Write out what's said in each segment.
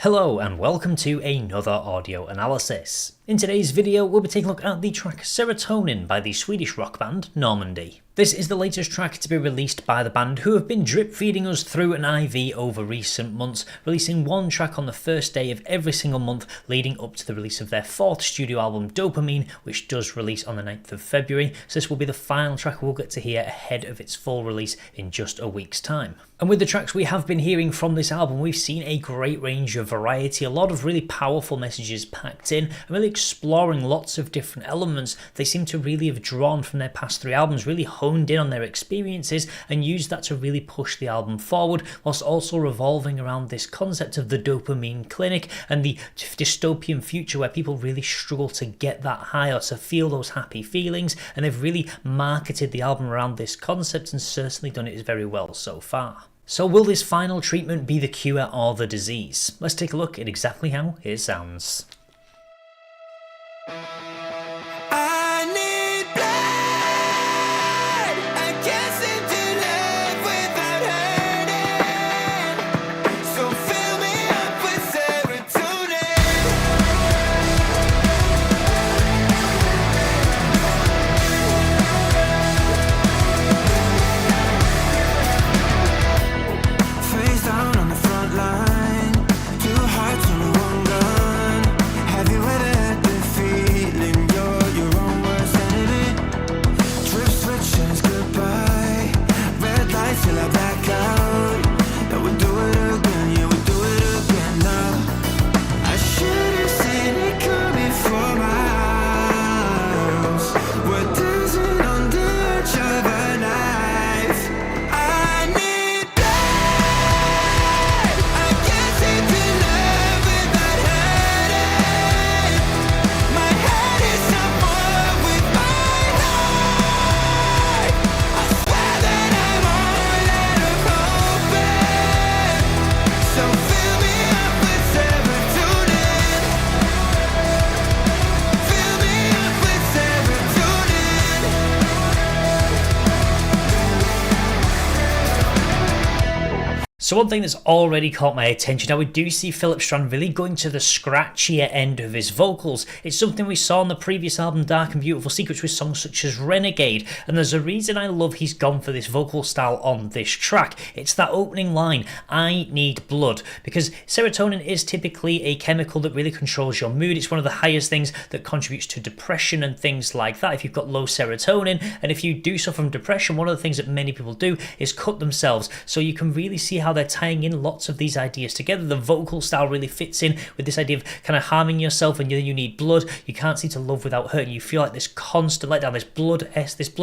Hello and welcome to another audio analysis. In today's video we'll be taking a look at the track Serotonin by the Swedish rock band Normandie. This is the latest track to be released by the band, who have been drip feeding us through an IV over recent months, releasing one track on the first day of every single month leading up to the release of their fourth studio album Dopamine, which does release on the 9th of February, so this will be the final track we'll get to hear ahead of its full release in just a week's time. And with the tracks we have been hearing from this album, we've seen a great range of variety, a lot of really powerful messages packed in, and really exploring lots of different elements they seem to really have drawn from their past three albums, really honed in on their experiences and used that to really push the album forward, whilst also revolving around this concept of the dopamine clinic and the dystopian future where people really struggle to get that high or to feel those happy feelings, and they've really marketed the album around this concept and certainly done it very well so far. So will this final treatment be the cure or the disease? Let's take a look at exactly how it sounds. So one thing that's already caught my attention, now we do see Philip Strand really going to the scratchier end of his vocals. It's something we saw on the previous album Dark and Beautiful Secrets with songs such as Renegade, and there's a reason I love he's gone for this vocal style on this track. It's that opening line, I need blood, because serotonin is typically a chemical that really controls your mood. It's one of the highest things that contributes to depression and things like that. If you've got low serotonin, and if you do suffer from depression, one of the things that many people do is cut themselves. So you can really see how they're tying in lots of these ideas together. The vocal style really fits in with this idea of kind of harming yourself and you need blood. You can't see to love without hurting. You feel like this constant letdown,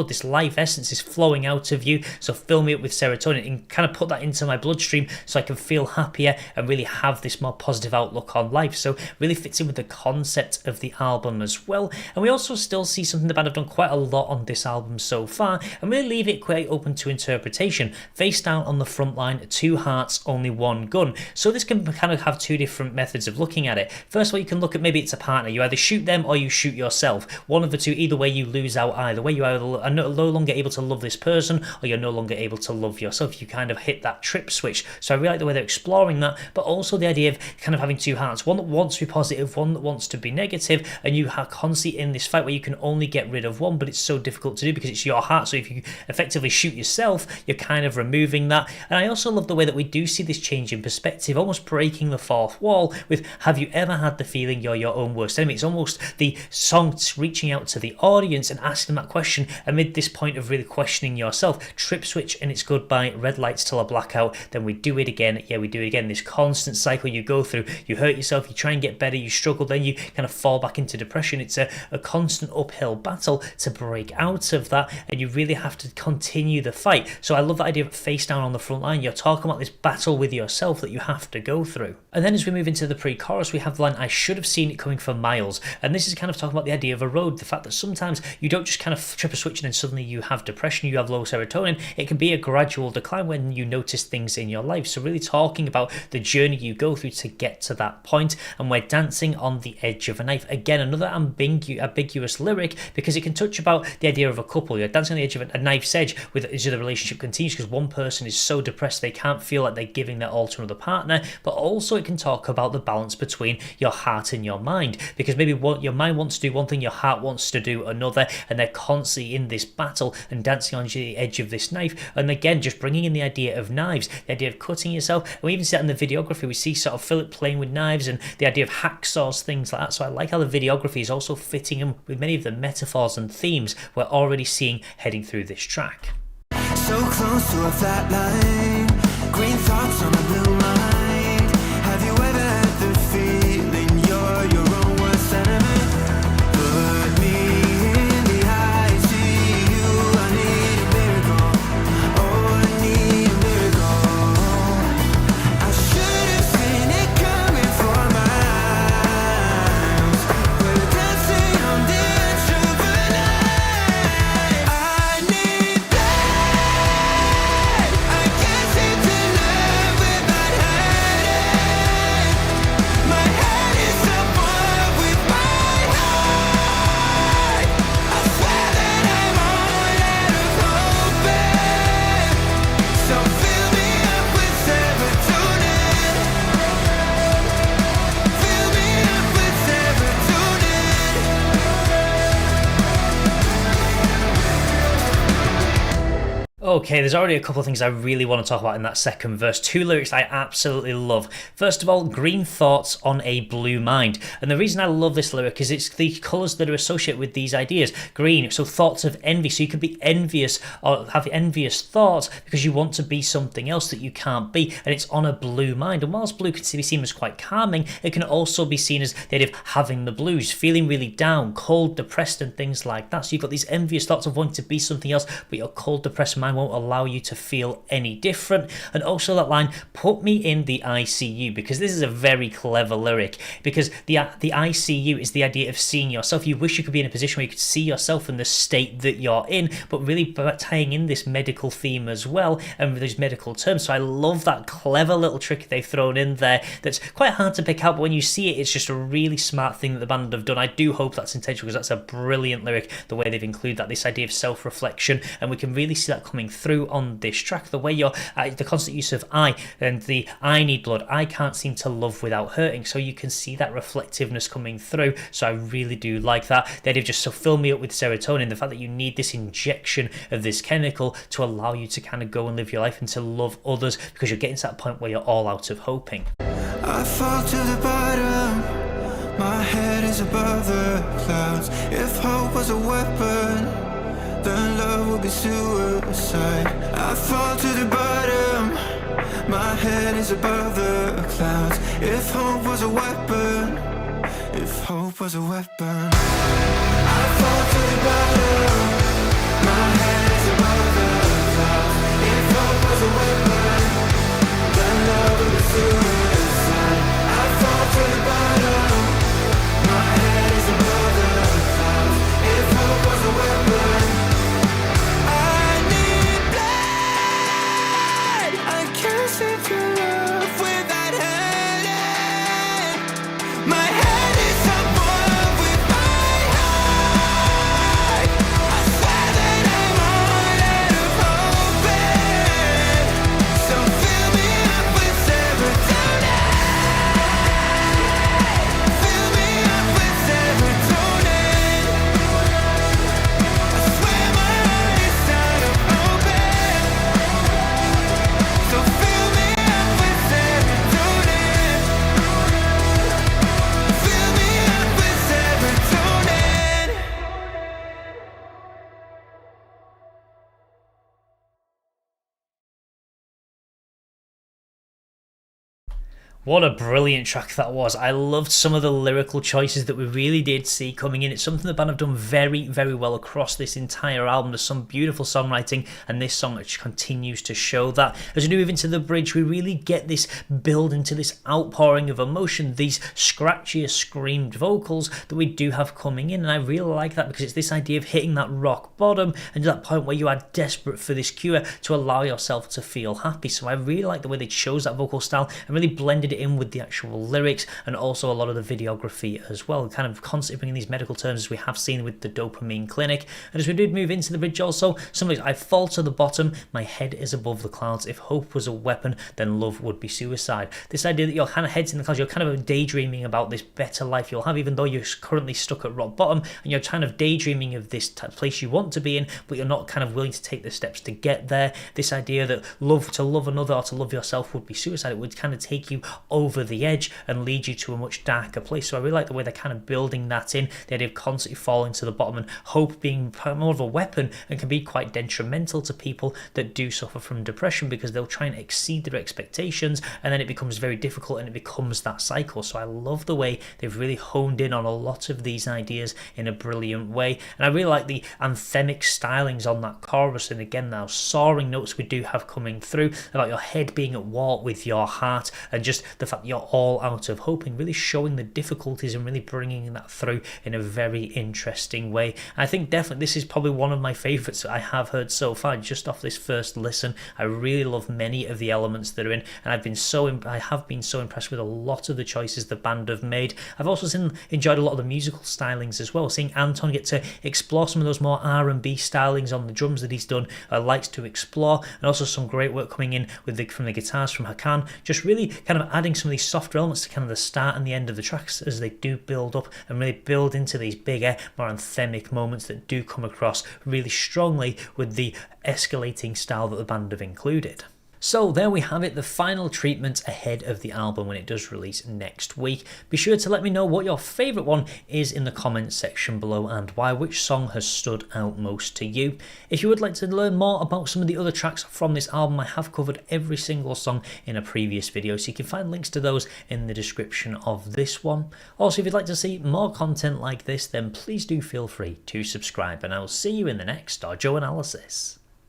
this life essence is flowing out of you. So fill me up with serotonin and kind of put that into my bloodstream so I can feel happier and really have this more positive outlook on life. So really fits in with the concept of the album as well. And we also still see something the band have done quite a lot on this album so far, and really leave it quite open to interpretation. Face down on the front line, two hearts, only one gun. So this can kind of have two different methods of looking at it. First of all, you can look at maybe it's a partner. You either shoot them or you shoot yourself. One of the two, either way you lose out either way. You either are no longer able to love this person or you're no longer able to love yourself. You kind of hit that trip switch. So I really like the way they're exploring that, but also the idea of kind of having two hearts. One that wants to be positive, one that wants to be negative, and you are constantly in this fight where you can only get rid of one, but it's so difficult to do because it's your heart. So if you effectively shoot yourself, you're kind of removing that. And I also love the way that we do see this change in perspective, almost breaking the fourth wall with have you ever had the feeling you're your own worst enemy? It's almost the song reaching out to the audience and asking that question amid this point of really questioning yourself. Trip switch and it's goodbye, red lights till a blackout, then we do it again, we do it again. This constant cycle you go through, you hurt yourself, you try and get better, you struggle, then you kind of fall back into depression. It's a constant uphill battle to break out of that, and you really have to continue the fight. So I love that idea of face down on the front line. You're talking about this battle with yourself that you have to go through. And then as we move into the pre-chorus, we have the line, I should have seen it coming for miles. And this is kind of talking about the idea of a road, the fact that sometimes you don't just kind of trip a switch and then suddenly you have depression, you have low serotonin. It can be a gradual decline when you notice things in your life. So really talking about the journey you go through to get to that point. And we're dancing on the edge of a knife. Again, another ambiguous lyric, because it can touch about the idea of a couple. You're dancing on the edge of a knife's edge as the relationship continues, because one person is so depressed they can't feel like they're giving their all to another partner, but also it can talk about the balance between your heart and your mind, because maybe what your mind wants to do one thing, your heart wants to do another, and they're constantly in this battle and dancing on the edge of this knife. And again, just bringing in the idea of knives, the idea of cutting yourself, and we even see that in the videography. We see sort of Philip playing with knives and the idea of hacksaws, things like that. So I like how the videography is also fitting in with many of the metaphors and themes we're already seeing heading through this track. So close to a flat line, green thoughts on a blue mind. Have you ever had the feeling you're your own worst enemy? Put me in the ICU, I need a miracle. Oh, I need a miracle. I should have seen it coming for miles. We're dancing on the edge of a knife. I need blood. I can't seem to live without hurting. My head is above with my heart. I swear that I'm all out of hoping. So fill me up with serotonin. Fill me up with serotonin. Okay, there's already a couple of things I really want to talk about in that second verse. Two lyrics I absolutely love. First of all, green thoughts on a blue mind. And the reason I love this lyric is it's the colours that are associated with these ideas. Green, so thoughts of envy. So you can be envious or have envious thoughts because you want to be something else that you can't be. And it's on a blue mind. And whilst blue can be seen as quite calming, it can also be seen as the idea of having the blues, feeling really down, cold, depressed, and things like that. So you've got these envious thoughts of wanting to be something else, but your cold, depressed mind won't allow you to feel any different. And also that line, put me in the ICU, because this is a very clever lyric, because the ICU is the idea of seeing yourself. You wish you could be in a position where you could see yourself in the state that you're in, but really tying in this medical theme as well and those medical terms. So I love that clever little trick they've thrown in there that's quite hard to pick out, but when you see it, it's just a really smart thing that the band have done. I do hope that's intentional, because that's a brilliant lyric, the way they've included that, this idea of self-reflection, and we can really see that coming through on this track. The way you're the constant use of I and the I need blood, I can't seem to love without hurting, so you can see that reflectiveness coming through. So I really do like that. They've just so fill me up with serotonin, the fact that you need this injection of this chemical to allow you to kind of go and live your life and to love others, because you're getting to that point where you're all out of hoping. I fall to the bottom. My head is above the clouds. If hope was a weapon, then love would be suicide. I fall to the bottom. My head is above the clouds. If hope was a weapon, if hope was a weapon, I fall to the bottom. My head is above the clouds. If hope was a weapon, then love would be suicide. I fall to the bottom. My head is above the clouds. If hope was a weapon, I need blood. I can't seem to love without hurting. My head is above with my heart. I swear that I'm all out of hoping. So fill me up with serotonin. Fill me up with serotonin. I swear my heart is out of hoping. So fill me up with serotonin. Fill me up with serotonin. What a brilliant track that was. I loved some of the lyrical choices that we really did see coming in. It's something the band have done very, very well across this entire album. There's some beautiful songwriting, and this song continues to show that. As we move into the bridge, we really get this build into this outpouring of emotion, these scratchier, screamed vocals that we do have coming in, and I really like that, because it's this idea of hitting that rock bottom and to that point where you are desperate for this cure to allow yourself to feel happy. So I really like the way they chose that vocal style and really blended tied it in with the actual lyrics and also a lot of the videography as well, kind of constantly bringing these medical terms as we have seen with the Dopamine Clinic. And as we did move into the bridge also, some of these, I fall to the bottom, my head is above the clouds, if hope was a weapon, then love would be suicide. This idea that your kind of head's in the clouds, you're kind of daydreaming about this better life you'll have, even though you're currently stuck at rock bottom, and you're kind of daydreaming of this place you want to be in, but you're not kind of willing to take the steps to get there. This idea that to love another or to love yourself would be suicide. It would kind of take you over the edge and lead you to a much darker place. So I really like the way they're kind of building that in, the idea of constantly falling to the bottom and hope being more of a weapon, and can be quite detrimental to people that do suffer from depression, because they'll try and exceed their expectations and then it becomes very difficult and it becomes that cycle. So I love the way they've really honed in on a lot of these ideas in a brilliant way, and I really like the anthemic stylings on that chorus, and again now soaring notes we do have coming through about your head being at war with your heart, and just the fact that you're all out of hope, and really showing the difficulties and really bringing that through in a very interesting way. I think definitely this is probably one of my favourites I have heard so far just off this first listen. I really love many of the elements that are in, and I have been so impressed with a lot of the choices the band have made. I've also enjoyed a lot of the musical stylings as well, seeing Anton get to explore some of those more R&B stylings on the drums that he's done, likes to explore, and also some great work coming in from the guitars from Hakan, just really kind of adding some of these softer elements to kind of the start and the end of the tracks as they do build up and really build into these bigger, more anthemic moments that do come across really strongly with the escalating style that the band have included. So there we have it, the final treatment ahead of the album when it does release next week. Be sure to let me know what your favourite one is in the comments section below and why, which song has stood out most to you. If you would like to learn more about some of the other tracks from this album, I have covered every single song in a previous video, so you can find links to those in the description of this one. Also, if you'd like to see more content like this, then please do feel free to subscribe, and I will see you in the next Dojo Analysis.